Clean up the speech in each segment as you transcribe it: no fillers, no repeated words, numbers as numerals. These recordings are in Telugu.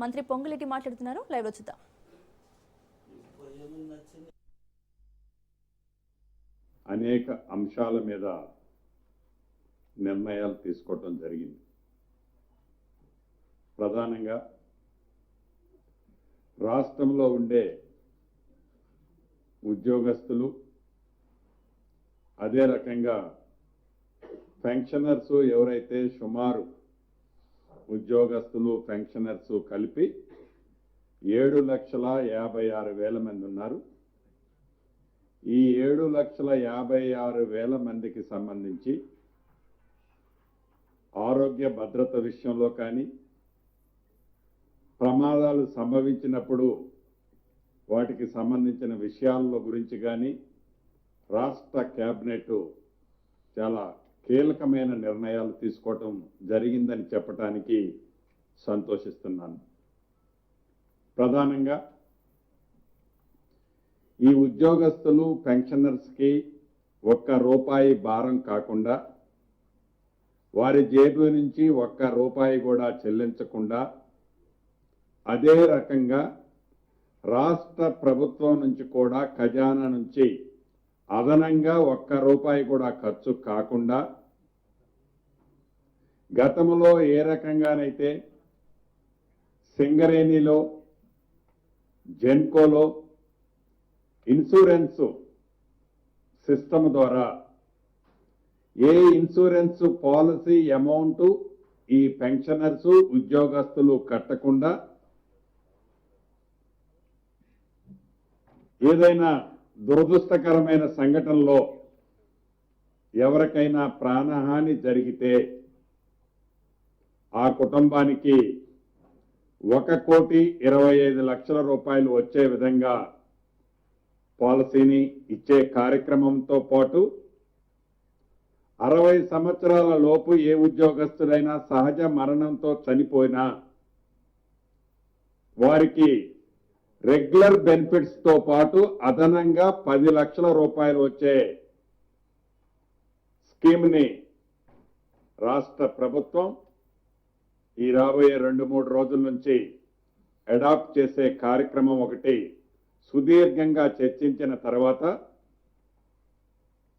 మంత్రి పొంగులేటి మాట్లాడుతున్నారు. లైవ్ లో చూద్దాం. అనేక అంశాల మీద నిర్ణయాలు తీసుకోవటం జరిగింది. ప్రధానంగా రాష్ట్రంలో ఉండే ఉద్యోగస్తులు, అదే రకంగా పెన్షనర్స్ ఎవరైతే సుమారు ఉద్యోగస్తులు పెన్షనర్స్ కలిపి 7,56,000 మంది ఉన్నారు. ఈ 7,56,000 మందికి సంబంధించి ఆరోగ్య భద్రత విషయంలో కానీ, ప్రమాదాలు సంభవించినప్పుడు వాటికి సంబంధించిన విషయాల గురించి కానీ రాష్ట్ర కేబినెట్ చాలా కీలకమైన నిర్ణయాలు తీసుకోవటం జరిగిందని చెప్పడానికి సంతోషిస్తున్నాను. ప్రధానంగా ఈ ఉద్యోగస్తులు పెన్షనర్స్కి ₹1 భారం కాకుండా, వారి జేబు నుంచి ₹1 కూడా చెల్లించకుండా, అదే రకంగా రాష్ట్ర ప్రభుత్వం నుంచి కూడా ఖజానా నుంచి అదనంగా ₹1 కూడా ఖర్చు కాకుండా, గతంలో ఏ రకంగానైతే సింగరేణిలో, జెన్కోలో ఇన్సూరెన్స్ సిస్టమ్ ద్వారా ఏ ఇన్సూరెన్స్ పాలసీ అమౌంట్ ఈ పెన్షనర్స్ ఉద్యోగస్తులు కట్టకుండా, ఏదైనా దురదృష్టకరమైన సంఘటనలో ఎవరికైనా ప్రాణహాని జరిగితే ఆ కుటుంబానికి ₹1,25,00,000 వచ్చే విధంగా పాలసీని ఇచ్చే కార్యక్రమంతో పాటు 60 సంవత్సరాల లోపు ఏ ఉద్యోగస్తుడైనా సహజ మరణంతో చనిపోయినా వారికి రెగ్యులర్ బెనిఫిట్స్ తో పాటు అదనంగా ₹10 లక్షల వచ్చే స్కీమ్ ని రాష్ట్ర ప్రభుత్వం ఈ రాబోయే 2-3 రోజుల నుంచి అడాప్ట్ చేసే కార్యక్రమం ఒకటి సుదీర్ఘంగా చర్చించిన తర్వాత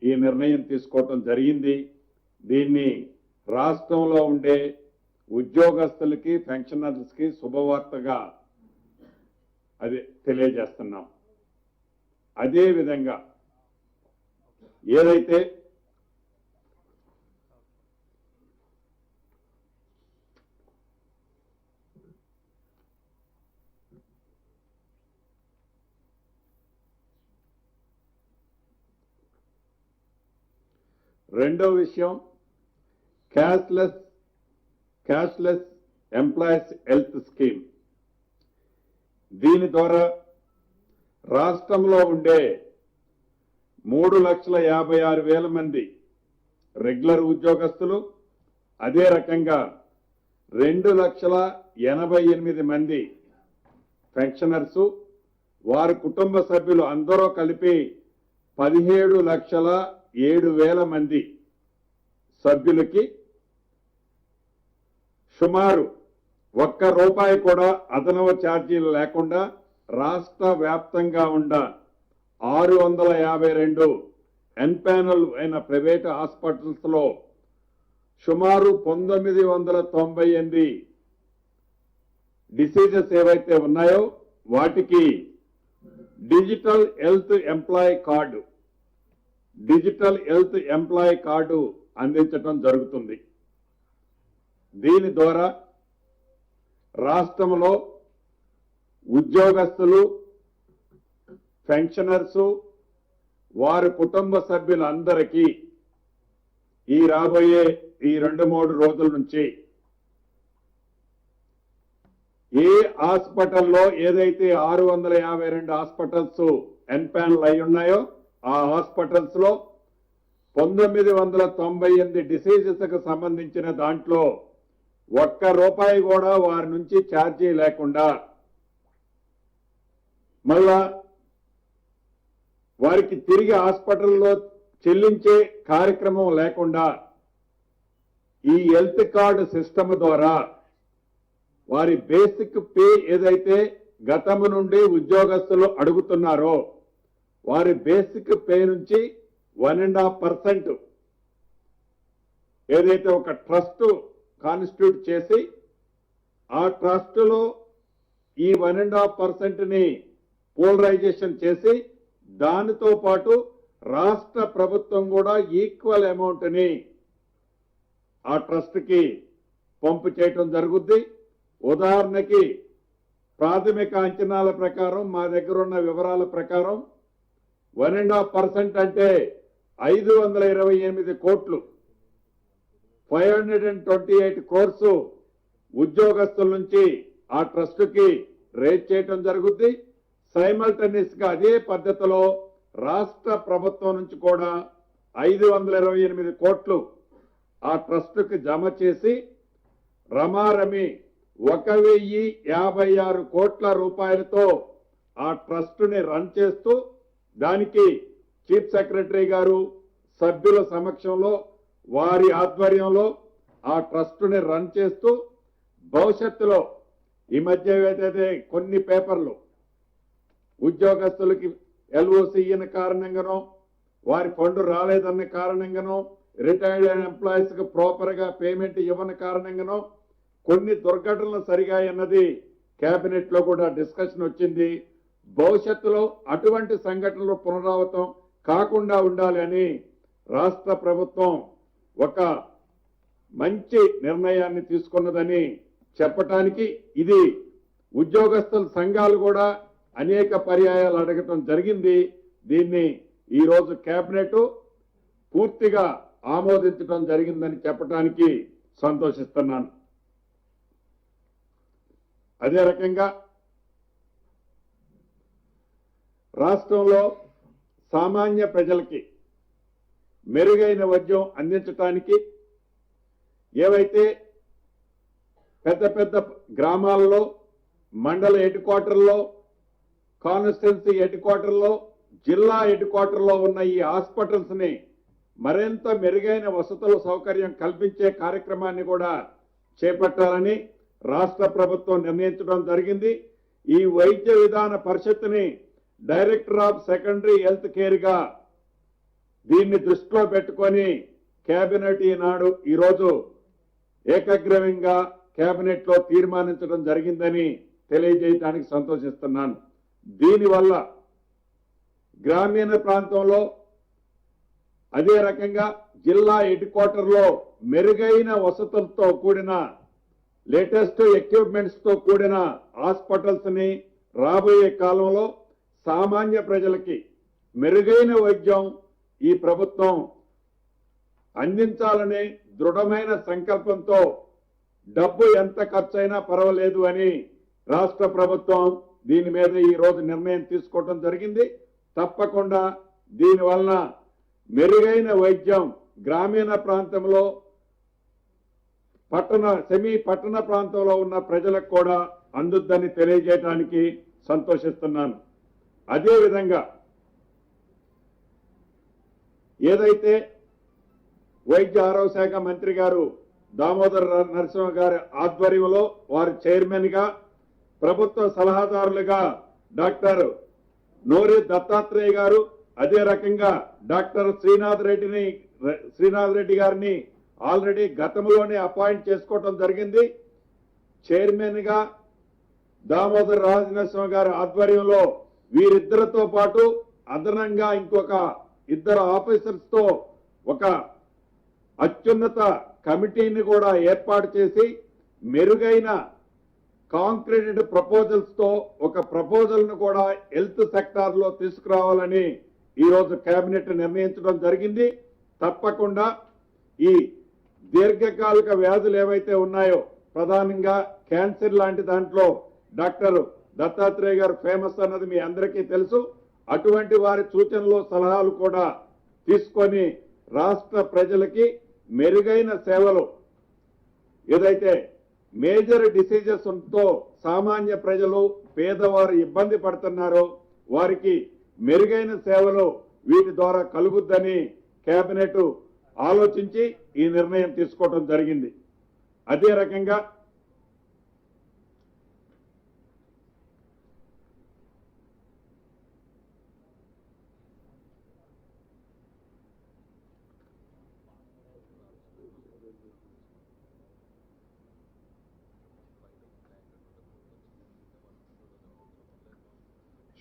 ఈ నిర్ణయం తీసుకోవటం జరిగింది. దీన్ని రాష్ట్రంలో ఉండే ఉద్యోగస్తులకి పెన్షనర్స్కి శుభవార్తగా అది తెలియజేస్తున్నాం. అదే విధంగా ఏదైతే రెండో విషయం క్యాష్లెస్ ఎంప్లాయీస్ హెల్త్ స్కీమ్. దీని ద్వారా రాష్ట్రంలో ఉండే 3,56,000 మంది రెగ్యులర్ ఉద్యోగస్తులు, అదే రకంగా 2,88,000 మంది పెన్షనర్స్, వారి కుటుంబ సభ్యులు అందరూ కలిపి 17,07,000 మంది సభ్యులకి సుమారు ₹1 కూడా అదనపు ఛార్జీలు లేకుండా రాష్ట్ర వ్యాప్తంగా ఉన్న 652 ఎన్పానల్ అయిన ప్రైవేట్ హాస్పిటల్స్ లో సుమారు 998 డిసీజెస్ ఏవైతే ఉన్నాయో వాటికి డిజిటల్ హెల్త్ ఎంప్లాయీ కార్డు అందించడం జరుగుతుంది. దీని ద్వారా రాష్ట్రంలో ఉద్యోగస్తులు, పెన్షనర్స్, వారి కుటుంబ సభ్యులందరికీ ఈ రాబోయే 2-3 రోజుల నుంచి ఏ హాస్పిటల్లో ఏదైతే 652 హాస్పిటల్స్ ఎన్పానల్ అయి ఉన్నాయో ఆ హాస్పిటల్స్ లో 998 డిసీజెస్ కు సంబంధించిన దాంట్లో ₹1 కూడా వారి నుంచి ఛార్జీ లేకుండా, మళ్ళా వారికి తిరిగి హాస్పిటల్లో చెల్లించే కార్యక్రమం లేకుండా ఈ హెల్త్ కార్డు సిస్టమ్ ద్వారా వారి బేసిక్ పే ఏదైతే గతము నుండి ఉద్యోగస్తులు అడుగుతున్నారో వారి బేసిక్ పే నుంచి 1.5% ఏదైతే ఒక ట్రస్ట్ కాన్స్టిట్యూట్ చేసి ఆ ట్రస్టులో ఈ 1.5%ని పోలరైజేషన్ చేసి దానితో పాటు రాష్ట్ర ప్రభుత్వం కూడా ఈక్వల్ అమౌంట్ని ఆ ట్రస్ట్కి పంపు చేయటం జరుగుద్ది. ఉదాహరణకి ప్రాథమిక అంచనాల ప్రకారం మా దగ్గర ఉన్న వివరాల ప్రకారం 1.5% అంటే 528 కోట్లు 528 crores ఉద్యోగస్తుల నుంచి ఆ ట్రస్ట్కి రేజ్ చేయటం జరుగుద్ది. సైమల్టేనియస్ గా అదే పద్ధతిలో రాష్ట్ర ప్రభుత్వం నుంచి కూడా 528 కోట్లు ఆ ట్రస్ట్కి జమ చేసి రమారమి 1,056 కోట్ల రూపాయలతో ఆ ట్రస్ట్ని రన్ చేస్తూ దానికి చీఫ్ సెక్రటరీ గారు సభ్యుల సమక్షంలో వారి ఆధ్వర్యంలో ఆ ట్రస్ట్ని రన్ చేస్తూ భవిష్యత్తులో ఈ మధ్య ఏదైతే కొన్ని పేపర్లు ఉద్యోగస్తులకి ఎల్ఓసి ఇయ్యని కారణంగానో వారి ఫండ్ రాలేదన్న కారణంగానో రిటైర్డ్ ఎంప్లాయీస్ కి ప్రాపర్ గా పేమెంట్ ఇవ్వని కారణంగానో కొన్ని దుర్ఘటనలు సరిగా అన్నది కేబినెట్ లో కూడా డిస్కషన్ వచ్చింది. భవిష్యత్తులో అటువంటి సంఘటనలు పునరావృతం కాకుండా ఉండాలి అని రాష్ట్ర ప్రభుత్వం ఒక మంచి నిర్ణయాన్ని తీసుకున్నదని చెప్పటానికి ఇది ఉద్యోగస్తుల సంఘాలు కూడా అనేక పర్యాయాలు అడగటం జరిగింది. దీన్ని ఈ రోజు కేబినెట్ పూర్తిగా ఆమోదించడం జరిగిందని చెప్పడానికి సంతోషిస్తున్నాను. అదే రకంగా రాష్ట్రంలో సామాన్య ప్రజలకి మెరుగైన వైద్యం అందించడానికి ఏవైతే పెద్ద పెద్ద గ్రామాల్లో మండల హెడ్ క్వార్టర్లో కాన్స్టిట్యున్సీ హెడ్ క్వార్టర్లో జిల్లా హెడ్ క్వార్టర్లో ఉన్న ఈ హాస్పిటల్స్ ని మరింత మెరుగైన వసతుల సౌకర్యం కల్పించే కార్యక్రమాన్ని కూడా చేపట్టాలని రాష్ట్ర ప్రభుత్వం నిర్ణయించడం జరిగింది. ఈ వైద్య విధాన పరిషత్ని director of secondary health care గా దీన్ని దృష్టిలో పెట్టుకొని కేబినెట్ ఈరోజు ఏకగ్రీవంగా కేబినెట్ లో తీర్మానించడం జరిగిందని తెలియజేయడానికి సంతోషిస్తున్నాను. దీనివల్ల గ్రామీణ ప్రాంతంలో అదే రకంగా జిల్లా హెడ్ క్వార్టర్లో మెరుగైన వసతులతో కూడిన లేటెస్ట్ ఎక్విప్మెంట్స్ తో కూడిన హాస్పిటల్స్ ని రాబోయే కాలంలో సామాన్య ప్రజలకి మెరుగైన వైద్యం ఈ ప్రభుత్వం అందించాలనే దృఢమైన సంకల్పంతో డబ్బు ఎంత ఖర్చైనా పర్వాలేదు అని రాష్ట్ర ప్రభుత్వం దీని మీద ఈ రోజు నిర్ణయం తీసుకోవడం జరిగింది. తప్పకుండా దీనివలన మెరుగైన వైద్యం గ్రామీణ ప్రాంతంలో పట్టణ ప్రాంతంలో ఉన్న ప్రజలకు కూడా అందుద్దని తెలియజేయడానికి సంతోషిస్తున్నాను. అదేవిధంగా ఏదైతే వైద్య ఆరోగ్య శాఖ మంత్రి గారు దామోదర్ నరసింహ గారి ఆధ్వర్యంలో వారి చైర్మన్ గా ప్రభుత్వ సలహాదారులుగా డాక్టర్ నోరి దత్తాత్రేయ గారు అదే రకంగా డాక్టర్ శ్రీనాథ్ రెడ్డి గారిని ఆల్రెడీ గతంలోనే అపాయింట్ చేసుకోవడం జరిగింది. చైర్మన్ గా దామోదర్ రాజనరసింహ గారి ఆధ్వర్యంలో వీరిద్దరితో పాటు అదనంగా ఇంకొక 2 ఆఫీసర్స్ తో ఒక అత్యున్నత కమిటీని కూడా ఏర్పాటు చేసి మెరుగైన కాంక్రీటెడ్ ప్రపోజల్స్ తో ఒక ప్రపోజల్ ను కూడా హెల్త్ సెక్టార్ లో తీసుకురావాలని ఈ రోజు కేబినెట్ నిర్ణయించడం జరిగింది. తప్పకుండా ఈ దీర్ఘకాలిక వ్యాధులు ఏవైతే ఉన్నాయో ప్రధానంగా క్యాన్సర్ లాంటి దాంట్లో డాక్టర్ దత్తాత్రేయ గారు ఫేమస్ అన్నది మీ అందరికీ తెలుసు. అటువంటి వారి సూచనలు సలహాలు కూడా తీసుకొని రాష్ట్ర ప్రజలకి మెరుగైన సేవలు ఏదైతే మేజర్ డిసీజెస్ తో సామాన్య ప్రజలు పేదవారు ఇబ్బంది పడుతున్నారో వారికి మెరుగైన సేవలు వీటి ద్వారా కలుగుద్దని కేబినెట్ ఆలోచించి ఈ నిర్ణయం తీసుకోవడం జరిగింది. అదే రకంగా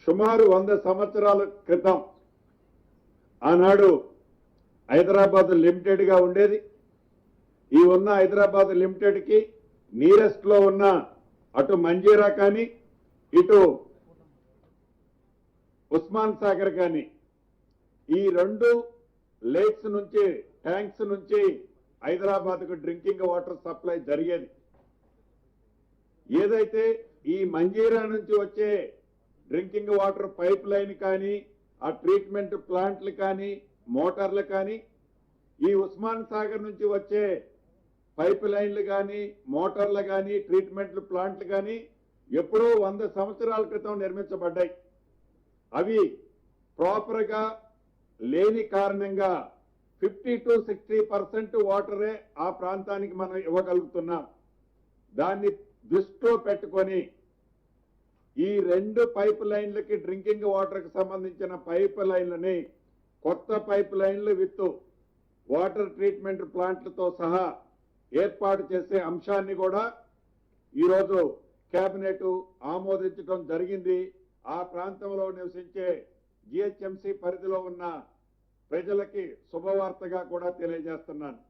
సుమారు 100 సంవత్సరాల క్రితం ఆనాడు హైదరాబాద్ లిమిటెడ్ గా ఉండేది. ఈ ఉన్న హైదరాబాద్ లిమిటెడ్ కి నియరెస్ట్ లో ఉన్న అటు మంజీరా కానీ ఇటు ఉస్మాన్ సాగర్ కానీ ఈ రెండు లేక్స్ నుంచి ట్యాంక్స్ నుంచి హైదరాబాద్ కు డ్రింకింగ్ వాటర్ సప్లై జరిగేది. ఏదైతే ఈ మంజీరా నుంచి వచ్చే డ్రింకింగ్ వాటర్ పైప్ లైన్ కానీ ఆ ట్రీట్మెంట్ ప్లాంట్లు కానీ మోటార్లు కానీ ఈ ఉస్మాన్ సాగర్ నుంచి వచ్చే పైప్ లైన్లు కానీ మోటార్లు కానీ ట్రీట్మెంట్ ప్లాంట్లు కానీ ఎప్పుడో 100 సంవత్సరాల క్రితం నిర్మించబడ్డాయి. అవి ప్రాపర్ గా లేని కారణంగా 50 to 60% వాటరే ఆ ప్రాంతానికి మనం ఇవ్వగలుగుతున్నాం. దాన్ని దృష్టిలో పెట్టుకొని ఈ రెండు పైప్ లైన్లకి డ్రింకింగ్ వాటర్ కి సంబంధించిన పైప్ లైన్లని కొత్త పైప్ లైన్లు విత్ వాటర్ ట్రీట్మెంట్ ప్లాంట్లతో సహా ఏర్పాటు చేసే అంశాన్ని కూడా ఈరోజు కేబినెట్ ఆమోదించడం జరిగింది. ఆ ప్రాంతంలో నివసించే జిహెచ్ఎంసీ పరిధిలో ఉన్న ప్రజలకి శుభవార్తగా కూడా తెలియజేస్తున్నాను.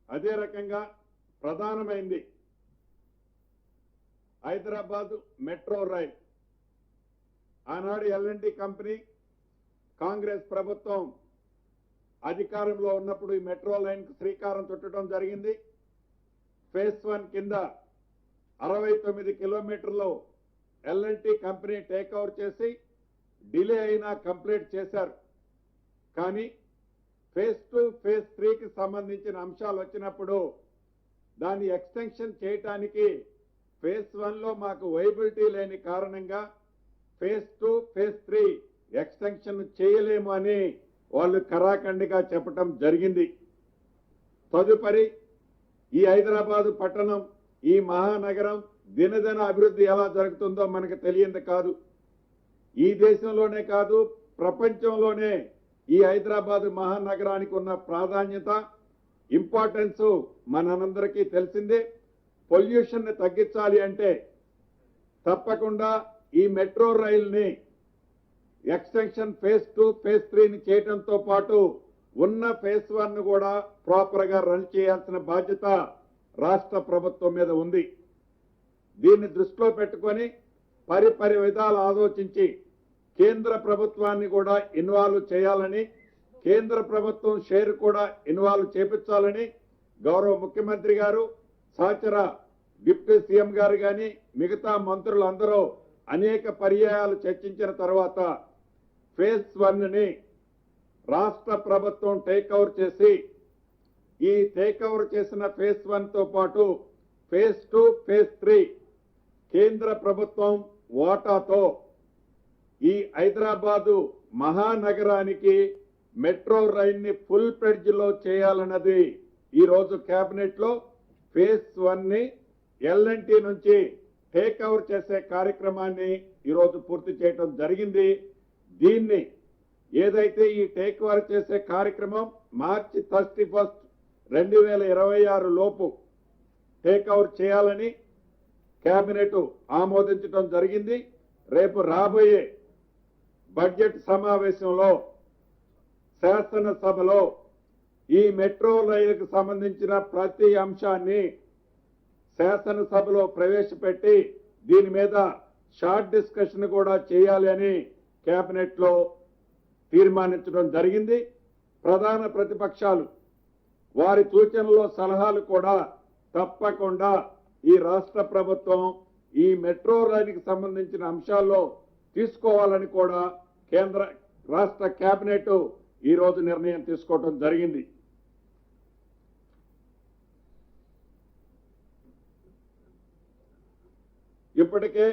అదే రకంగా ప్రధానమైంది హైదరాబాద్ మెట్రో రైల్. ఆనాడు ఎల్ఎన్టీ కంపెనీ కాంగ్రెస్ ప్రభుత్వం అధికారంలో ఉన్నప్పుడు ఈ మెట్రో లైన్ కు శ్రీకారం చుట్టడం జరిగింది. ఫేజ్ 1 కింద 69 కిలోమీటర్లు ఎల్ఎన్టీ కంపెనీ టేక్ ఓవర్ చేసి డిలే అయినా కంప్లీట్ చేశారు. కానీ ఫేజ్ 2 ఫేజ్ 3కి సంబంధించిన అంశాలు వచ్చినప్పుడు దాన్ని ఎక్స్టెన్షన్ చేయటానికి ఫేజ్ 1లో మాకు వైబిలిటీ లేని కారణంగా ఫేజ్ 2 ఫేజ్ 3 ఎక్స్టెన్షన్ చేయలేము అని వాళ్ళు కరాఖండిగా చెప్పటం జరిగింది. తదుపరి ఈ హైదరాబాదు పట్టణం ఈ మహానగరం దినదిన అభివృద్ధి ఎలా జరుగుతుందో మనకు తెలియంది కాదు. ఈ దేశంలోనే కాదు ప్రపంచంలోనే ఈ హైదరాబాద్ మహానగరానికి ఉన్న ప్రాధాన్యత ఇంపార్టెన్స్ మనందరికీ తెలిసిందే. పొల్యూషన్ ని తగ్గించాలి అంటే తప్పకుండా ఈ మెట్రో రైల్ని ఎక్స్టెన్షన్ ఫేజ్ 2 ఫేజ్ 3ని చేయడంతో పాటు ఉన్న ఫేజ్ 1 కూడా ప్రాపర్ గా రన్ చేయాల్సిన బాధ్యత రాష్ట్ర ప్రభుత్వం మీద ఉంది. దీన్ని దృష్టిలో పెట్టుకొని పరిపరి విధాలు ఆలోచించి కేంద్ర ప్రభుత్వాన్ని కూడా ఇన్వాల్వ్ చేయాలని, కేంద్ర ప్రభుత్వం షేర్ కూడా ఇన్వాల్వ్ చేపించాలని గౌరవ ముఖ్యమంత్రి గారు, సహచర డిప్యూటీ సీఎం గారు కానీ మిగతా మంత్రులందరూ అనేక పర్యాయాలు చర్చించిన తర్వాత ఫేజ్ 1ని రాష్ట్ర ప్రభుత్వం టేక్ ఓవర్ చేసి ఈ టేక్ ఓవర్ చేసిన ఫేజ్ 1తో పాటు ఫేజ్ 2 ఫేజ్ 3 కేంద్ర ప్రభుత్వం వాటాతో ఈ హైదరాబాదు మహానగరానికి మెట్రో రైల్ ని ఫుల్ ప్లెడ్జ్ లో చేయాలన్నది ఈ రోజు కేబినెట్ లో ఫేజ్ 1ని ఎల్ఎన్టీ నుంచి టేక్ ఓవర్ చేసే కార్యక్రమాన్ని ఈరోజు పూర్తి చేయడం జరిగింది. దీన్ని ఏదైతే ఈ టేక్ ఓవర్ చేసే కార్యక్రమం మార్చి 31, 2026 లోపు టేక్ ఓవర్ చేయాలని కేబినెట్ ఆమోదించడం జరిగింది. రేపు రాబోయే బడ్జెట్ సమావేశంలో శాసనసభలో ఈ మెట్రో రైలుకు సంబంధించిన ప్రతి అంశాన్ని శాసనసభలో ప్రవేశపెట్టి దీని మీద షార్ట్ డిస్కషన్ కూడా చేయాలి అని కేబినెట్ లో తీర్మానించడం జరిగింది. ప్రధాన ప్రతిపక్షాలు వారి సూచనలు సలహాలు కూడా తప్పకుండా ఈ రాష్ట్ర ప్రభుత్వం ఈ మెట్రో రైలుకి సంబంధించిన అంశాల్లో తీసుకోవాలని కూడా కేంద్ర రాష్ట్ర కేబినెట్ ఈ రోజు నిర్ణయం తీసుకోవడం జరిగింది. ఇప్పటికే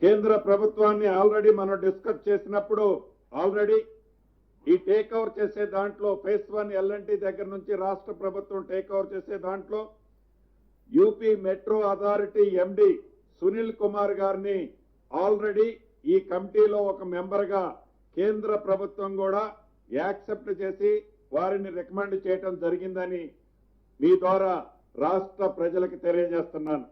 కేంద్ర ప్రభుత్వాన్ని ఆల్రెడీ మనం డిస్కస్ చేసినప్పుడు ఆల్రెడీ ఈ టేక్ ఓవర్ చేసే దాంట్లో ఫేజ్ 1 ఎల్ఎన్టీ దగ్గర నుంచి రాష్ట్ర ప్రభుత్వం టేక్ ఓవర్ చేసే దాంట్లో యూపీ మెట్రో అథారిటీ ఎండి సునీల్ కుమార్ గారిని ఆల్రెడీ ఈ కమిటీలో ఒక మెంబర్ గా కేంద్ర ప్రభుత్వం కూడా యాక్సెప్ట్ చేసి వారిని రికమెండ్ చేయడం జరిగిందని మీ ద్వారా రాష్ట్ర ప్రజలకు తెలియజేస్తున్నాను.